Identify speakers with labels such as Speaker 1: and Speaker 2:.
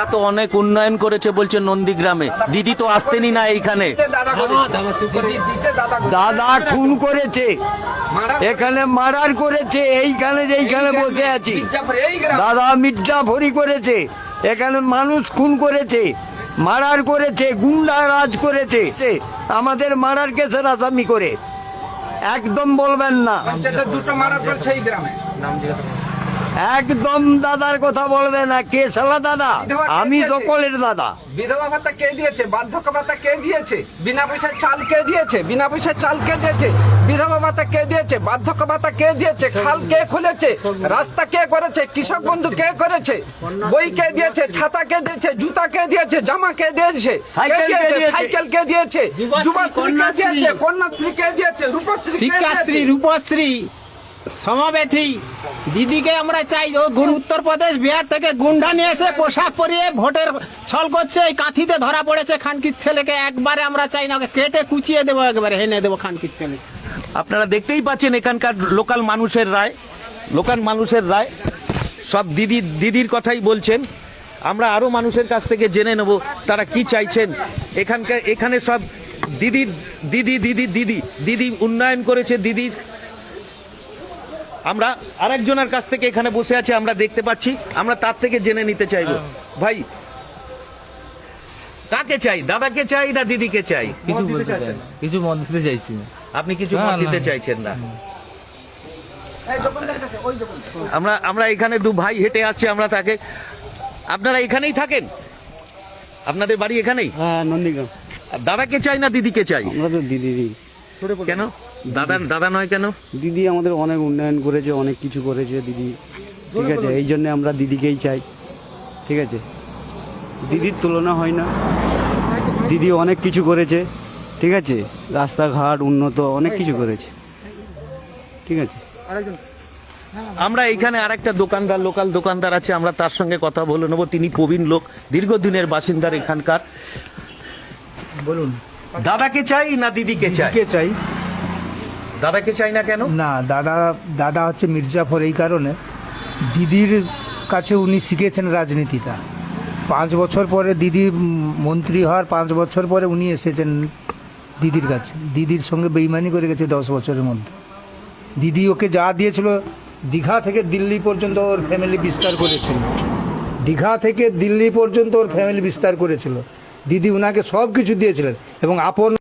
Speaker 1: দাদা তো অনেক উন্নয়ন করেছে বলছে নন্দীগ্রামে, দিদি তো আসতেনই না এইখানে।
Speaker 2: দাদা খুন করেছে, এখানে মার্ডার করেছে, এইখানে যেইখানে বসে আছি দাদা মির্জাফরি করেছে, এখানে মানুষ খুন করেছে, মার্ডার করেছে, গুন্ডা রাজ করেছে, আমাদের মার্ডার কেসের আসামি করে। একদম বলবেন না,
Speaker 3: দুটো মার্ডার করেছে এই গ্রামে।
Speaker 2: একদম দাদার কথা বলবে না। কে সালা দাদা? আমি সকলের দাদা।
Speaker 3: বিধবা ভাতা কে দিয়েছে? বার্ধক্য ভাতা কে দিয়েছে? বিনা পয়সায় চাল কে দিয়েছে? বিনা পয়সায় চাল কে দিয়েছে? বিধবা ভাতা কে দিয়েছে? বার্ধক্য ভাতা কে দিয়েছে? খাল কে খুলেছে? রাস্তা কে করেছে? কৃষক বন্ধু কে করেছে? বই কে দিয়েছে? ছাতা কে দিয়েছে? জুতা কে দিয়েছে? জামা কে দিয়েছে? সাইকেল কে দিয়েছে? যুবশ্রী কে দিয়েছে? কন্যাশ্রী কে দিয়েছে? রূপশ্রী কে
Speaker 4: শিক্ষাশ্রী,
Speaker 3: দিয়েছে?
Speaker 4: রূপশ্রী, সমাবেথী দিদিকে আমরা চাই। ও উত্তরপ্রদেশ বিহার থেকে গুন্ডা নিয়ে এসে পোশাক পরিয়ে ভোটের ছল করছে, এই কাঁথিতে ধরা পড়েছে খানকির ছেলেকে। একবারে আমরা চাই না, ওকে কেটে কুচিয়ে দেবো, একবারে হেনে দেবো খানকির ছেলে।
Speaker 1: আপনারা দেখতেই পাচ্ছেন এখানকার লোকাল মানুষের রায়, সব দিদির কথাই বলছেন। আমরা আরো মানুষের কাছ থেকে জেনে নেব তারা কি চাইছেন। এখানে সব দিদি উন্নয়ন করেছে দিদির। আমরা আরেকজনের কাছ থেকে এখানে বসে আছে, আমরা দেখতে পাচ্ছি, আমরা তার থেকে জেনে নিতে চাইবো। ভাই, কাকে চাই? দাদাকে চাই না দিদিকে চাই?
Speaker 5: কিছু মত দিতে চাইছি না।
Speaker 1: আপনি কিছু মত দিতে চাইছেন না? আমরা এখানে দু ভাই হেঁটে আসছে, আমরা তাকে, আপনারা এখানেই থাকেন? আপনাদের বাড়ি এখানেই?
Speaker 2: হ্যাঁ, নন্দীগ্রাম।
Speaker 1: দাদাকে চাই না দিদিকে চাই?
Speaker 2: আমরা তো দিদি।
Speaker 1: কেন দাদা নয় কেন?
Speaker 2: দিদি আমাদের অনেক উন্নয়ন করেছে, অনেক কিছু করেছে দিদি, ঠিক আছে? এই জন্য আমরা দিদিকেই চাই, ঠিক আছে? দিদির তুলনা হয় না, দিদি অনেক কিছু করেছে, ঠিক আছে? রাস্তাঘাট উন্নত, অনেক কিছু করেছে, ঠিক আছে?
Speaker 1: আমরা এখানে আরেকটা লোকাল দোকানদার আছে, আমরা তার সঙ্গে কথা বলে নেবো। তিনি প্রবীণ লোক, দীর্ঘদিনের বাসিন্দার এখানকার।
Speaker 6: বলুন,
Speaker 1: দাদাকে চাই না দিদিকে চাই?
Speaker 6: কে চাই?
Speaker 1: দাদাকে চাই না কেন?
Speaker 6: না, দাদা হচ্ছে মির্জাফর এই কারণে, দিদির কাছে উনি শিখেছেন রাজনীতিটা। 5 বছর পরে দিদি মন্ত্রী হওয়ার 5 বছর পরে উনি এসেছেন দিদির কাছে। দিদির সঙ্গে বেইমানি করে গেছে 10 বছরের মধ্যে। দিদি ওকে যা দিয়েছিল, দীঘা থেকে দিল্লি পর্যন্ত ওর ফ্যামিলি বিস্তার করেছিল। দীঘা থেকে দিল্লি পর্যন্ত ওর ফ্যামিলি বিস্তার করেছিল। দিদি ওনাকে সব কিছু দিয়েছিলেন এবং আপন